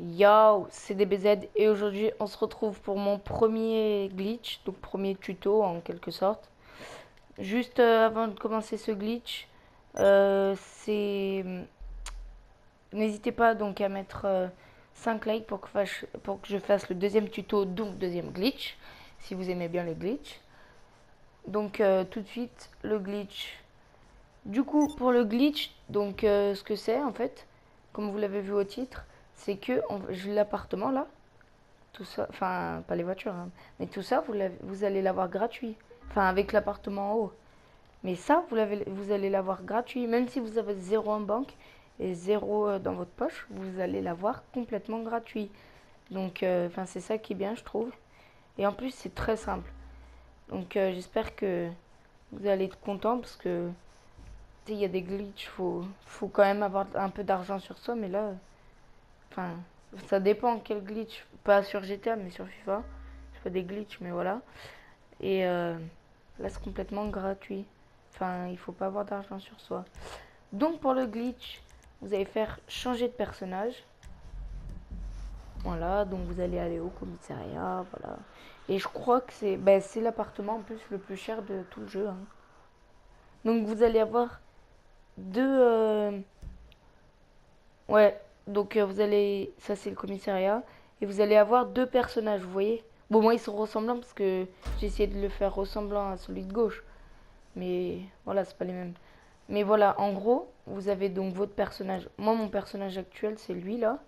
Yo, c'est DBZ et aujourd'hui on se retrouve pour mon premier glitch, donc premier tuto en quelque sorte. Juste avant de commencer ce glitch, c'est n'hésitez pas donc à mettre 5 likes pour que je fasse le deuxième tuto, donc deuxième glitch, si vous aimez bien les glitches. Donc tout de suite le glitch. Du coup pour le glitch, donc ce que c'est en fait, comme vous l'avez vu au titre, c'est que l'appartement là, tout ça, enfin pas les voitures, hein, mais tout ça vous allez l'avoir gratuit. Enfin avec l'appartement en haut. Mais ça vous allez l'avoir gratuit, même si vous avez zéro en banque et zéro dans votre poche, vous allez l'avoir complètement gratuit. Donc enfin c'est ça qui est bien je trouve. Et en plus c'est très simple. Donc j'espère que vous allez être content parce que il y a des glitches, faut quand même avoir un peu d'argent sur soi, mais là, enfin, ça dépend quel glitch. Pas sur GTA, mais sur FIFA. Je fais des glitches, mais voilà. Et là, c'est complètement gratuit. Enfin, il faut pas avoir d'argent sur soi. Donc, pour le glitch, vous allez faire changer de personnage. Voilà, donc vous allez aller au commissariat, voilà. Et je crois que c'est l'appartement en plus le plus cher de tout le jeu, hein. Donc, vous allez avoir deux. Ouais, donc vous allez. Ça, c'est le commissariat. Et vous allez avoir deux personnages, vous voyez. Bon, moi, ils sont ressemblants parce que j'ai essayé de le faire ressemblant à celui de gauche. Mais voilà, c'est pas les mêmes. Mais voilà, en gros, vous avez donc votre personnage. Moi, mon personnage actuel, c'est lui là.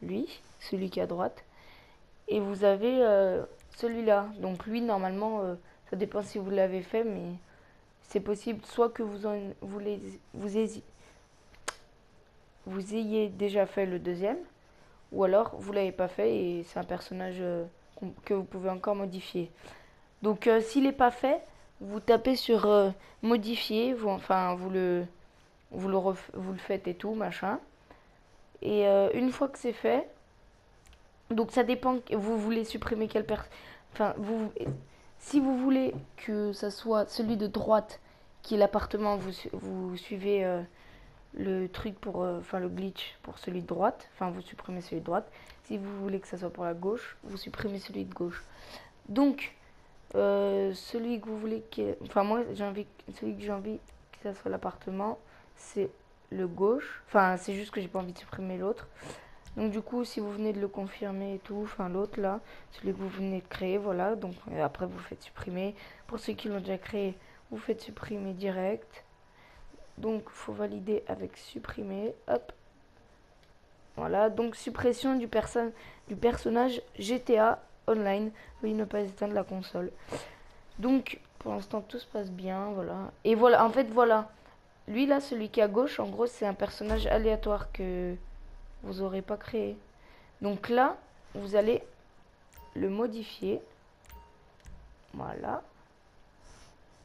Lui, celui qui est à droite. Et vous avez celui-là. Donc lui, normalement, ça dépend si vous l'avez fait, mais c'est possible soit que vous ayez déjà fait le deuxième, ou alors vous l'avez pas fait et c'est un personnage que vous pouvez encore modifier. Donc s'il n'est pas fait, vous tapez sur modifier, vous le faites et tout, machin. Et une fois que c'est fait, donc ça dépend, vous voulez supprimer quelle personne. Enfin, si vous voulez que ça soit celui de droite qui est l'appartement, vous suivez le truc pour, enfin le glitch pour celui de droite, enfin vous supprimez celui de droite. Si vous voulez que ça soit pour la gauche, vous supprimez celui de gauche. Donc, celui que vous voulez enfin moi celui que j'ai envie que ça soit l'appartement, c'est le gauche. Enfin, c'est juste que j'ai pas envie de supprimer l'autre. Donc du coup, si vous venez de le confirmer et tout, enfin l'autre là, celui que vous venez de créer, voilà. Donc après vous faites supprimer. Pour ceux qui l'ont déjà créé, vous faites supprimer direct. Donc il faut valider avec supprimer. Hop. Voilà. Donc suppression du personnage GTA Online. Veuillez ne pas éteindre la console. Donc pour l'instant tout se passe bien. Voilà. Et voilà. En fait voilà. Lui là, celui qui est à gauche, en gros c'est un personnage aléatoire que vous n'aurez pas créé. Donc là, vous allez le modifier. Voilà.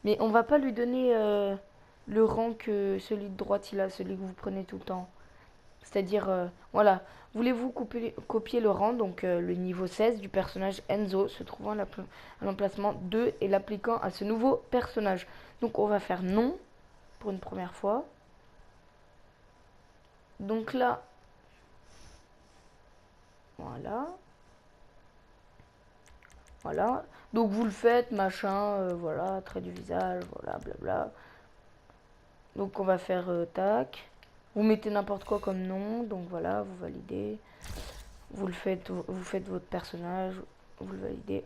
Mais on va pas lui donner le rang que celui de droite il a, celui que vous prenez tout le temps. C'est-à-dire, voilà, voulez-vous copier le rang, donc le niveau 16 du personnage Enzo, se trouvant à l'emplacement 2 et l'appliquant à ce nouveau personnage. Donc on va faire non pour une première fois. Donc là, voilà. Voilà. Donc vous le faites, machin, voilà, trait du visage, voilà, blabla. Donc on va faire tac. Vous mettez n'importe quoi comme nom, donc voilà, vous validez. Vous faites votre personnage, vous le validez.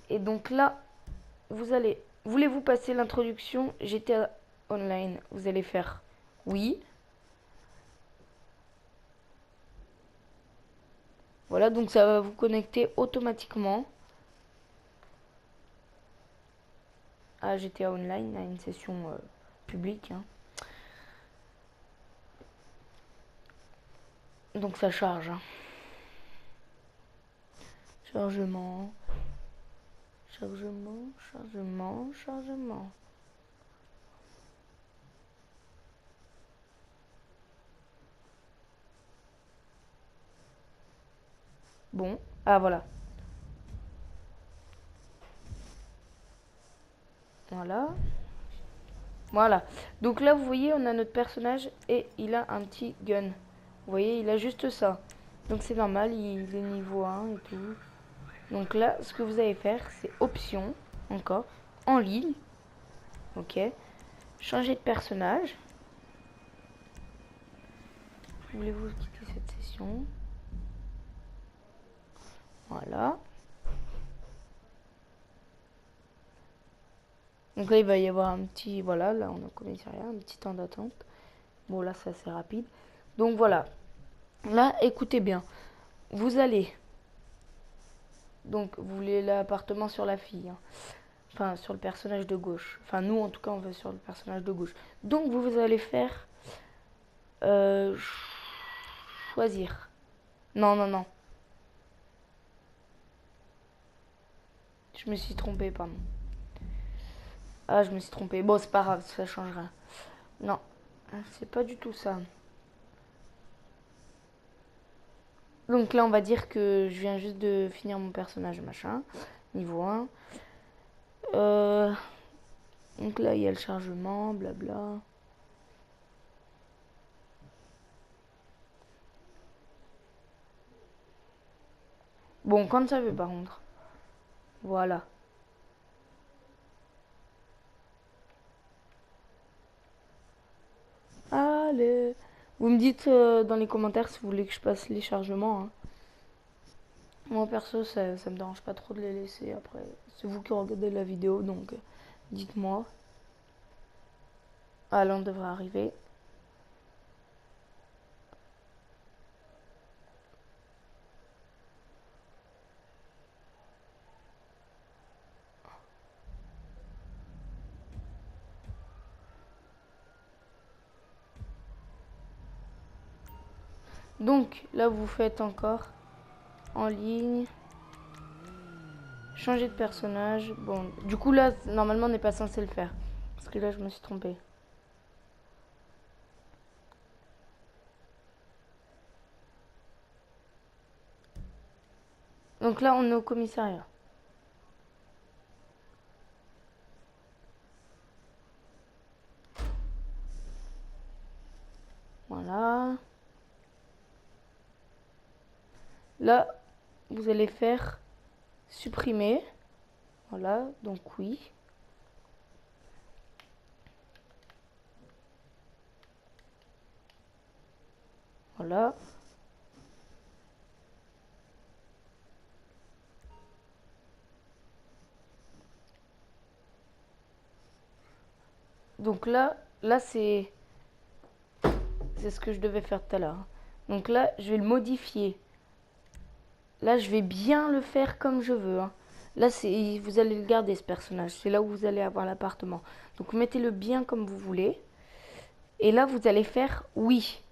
Et donc là, voulez-vous passer l'introduction GTA Online? Vous allez faire oui. Voilà, donc ça va vous connecter automatiquement à GTA Online, à une session publique, hein. Donc ça charge, hein. Chargement, chargement. Bon, ah voilà. Voilà. Voilà. Donc là, vous voyez, on a notre personnage et il a un petit gun. Vous voyez, il a juste ça. Donc c'est normal, il est niveau 1 et tout. Donc là, ce que vous allez faire, c'est option, encore, en ligne. Ok. Changer de personnage. Voulez-vous quitter cette session? Voilà. Donc là, il va y avoir un petit... Voilà, là, on a commissariat, un petit temps d'attente. Bon, là, c'est assez rapide. Donc voilà. Là, écoutez bien. Vous allez... Donc, vous voulez l'appartement sur la fille. Hein. Enfin, sur le personnage de gauche. Enfin, nous, en tout cas, on va sur le personnage de gauche. Donc, vous allez faire... choisir. Non, non, non. Je me suis trompée, pardon. Ah, je me suis trompée. Bon, c'est pas grave, ça change rien. Non, c'est pas du tout ça. Donc là, on va dire que je viens juste de finir mon personnage, machin. Niveau 1. Donc là, il y a le chargement, blabla. Bon, quand ça veut, par contre. Voilà. Allez. Vous me dites dans les commentaires si vous voulez que je passe les chargements. Hein. Moi, perso, ça me dérange pas trop de les laisser. Après, c'est vous qui regardez la vidéo, donc dites-moi. Ah, là, on devrait arriver. Donc, là, vous faites encore en ligne. Changer de personnage. Bon, du coup, là, normalement, on n'est pas censé le faire. Parce que là, je me suis trompée. Donc là, on est au commissariat. Voilà. Là, vous allez faire supprimer. Voilà, donc oui. Voilà. Donc là c'est ce que je devais faire tout à l'heure. Donc là, je vais le modifier. Là, je vais bien le faire comme je veux. Hein. Là, vous allez le garder ce personnage. C'est là où vous allez avoir l'appartement. Donc mettez-le bien comme vous voulez. Et là, vous allez faire oui.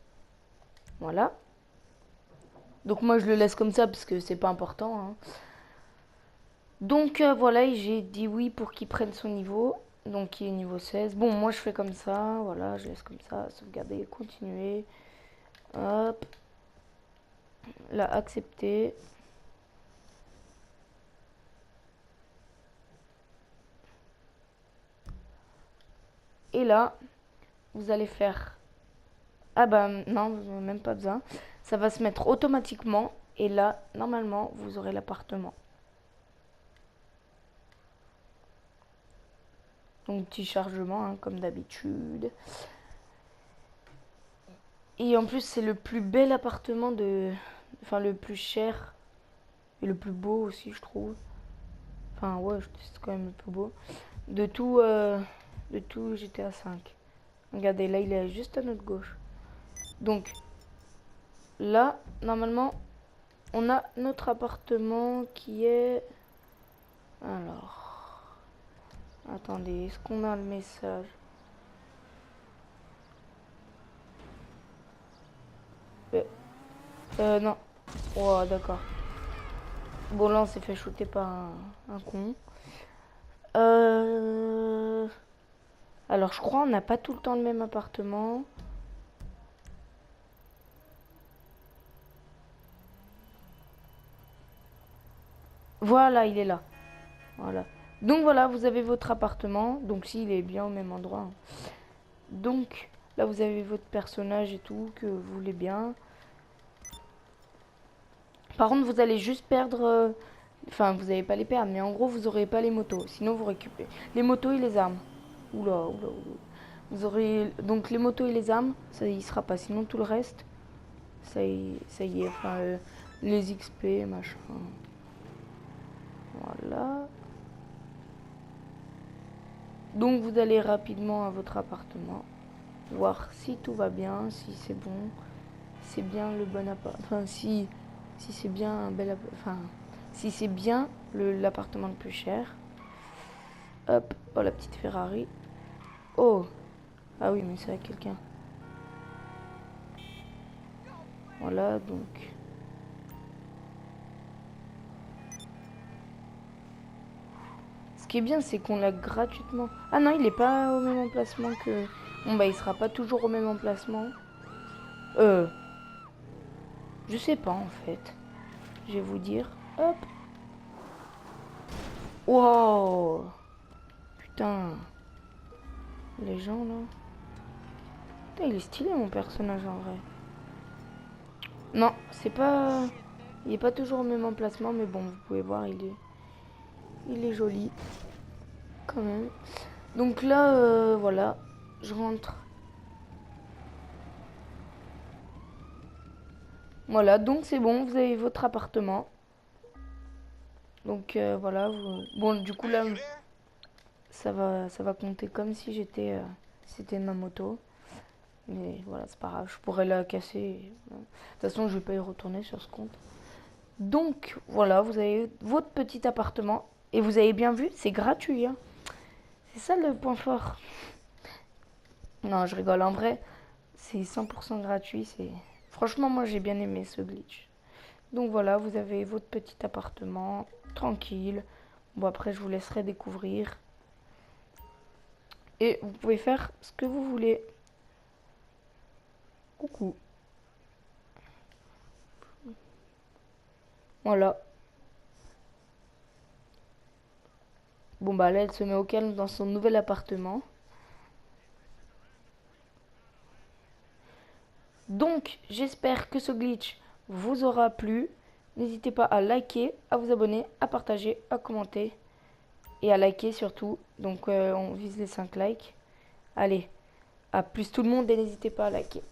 Voilà. Donc moi, je le laisse comme ça parce que c'est pas important. Hein. Donc voilà, j'ai dit oui pour qu'il prenne son niveau. Donc il est niveau 16. Bon, moi je fais comme ça. Voilà, je laisse comme ça. Sauvegarder, continuer. Hop. Là, accepter. Et là, vous allez faire... Ah bah non, vous n'avez même pas besoin. Ça va se mettre automatiquement. Et là, normalement, vous aurez l'appartement. Donc petit chargement, hein, comme d'habitude. Et en plus, c'est le plus bel appartement de... Enfin, le plus cher. Et le plus beau aussi, je trouve. Enfin, ouais, c'est quand même le plus beau. De tout GTA 5. Regardez, là, il est juste à notre gauche. Donc, là, normalement, on a notre appartement qui est... Alors... Attendez, est-ce qu'on a le message? Non. Oh, d'accord. Bon, là, on s'est fait shooter par un con. Alors, je crois on n'a pas tout le temps le même appartement. Voilà, il est là. Voilà. Donc voilà, vous avez votre appartement. Donc s'il est bien au même endroit. Donc là, vous avez votre personnage et tout que vous voulez bien. Par contre, vous allez juste perdre... Enfin, vous n'allez pas les perdre, mais en gros, vous n'aurez pas les motos. Sinon, vous récupérez les motos et les armes. Oula, oula, oula. Vous aurez donc les motos et les armes, ça y sera pas. Sinon, tout le reste, ça y est. Enfin, les XP, machin. Voilà. Donc, vous allez rapidement à votre appartement. Voir si tout va bien, si c'est bon. C'est bien le bon appart. Enfin, si c'est bien un bel enfin, si c'est bien l'appartement le plus cher. Hop, oh la petite Ferrari. Oh, ah oui, mais c'est avec quelqu'un. Voilà, donc. Ce qui est bien, c'est qu'on l'a gratuitement. Ah non, il est pas au même emplacement que. Bon, bah, il sera pas toujours au même emplacement. Je sais pas en fait. Je vais vous dire. Hop. Wow. Putain. Les gens là. Putain, il est stylé mon personnage en vrai. Non, c'est pas. Il est pas toujours au même emplacement, mais bon, vous pouvez voir, il est joli quand même. Donc là, voilà, je rentre. Voilà, donc c'est bon, vous avez votre appartement. Donc voilà, bon, du coup là, ça va compter comme si c'était ma moto. Mais voilà, c'est pas grave, je pourrais la casser. De toute façon, je vais pas y retourner sur ce compte. Donc voilà, vous avez votre petit appartement. Et vous avez bien vu, c'est gratuit, hein. C'est ça le point fort. Non, je rigole. En vrai, c'est 100% gratuit. Franchement, moi, j'ai bien aimé ce glitch. Donc voilà, vous avez votre petit appartement, tranquille. Bon, après, je vous laisserai découvrir. Et vous pouvez faire ce que vous voulez. Coucou. Voilà. Bon, bah là, elle se met au calme dans son nouvel appartement. Donc, j'espère que ce glitch vous aura plu. N'hésitez pas à liker, à vous abonner, à partager, à commenter et à liker surtout. Donc, on vise les 5 likes. Allez, à plus tout le monde et n'hésitez pas à liker.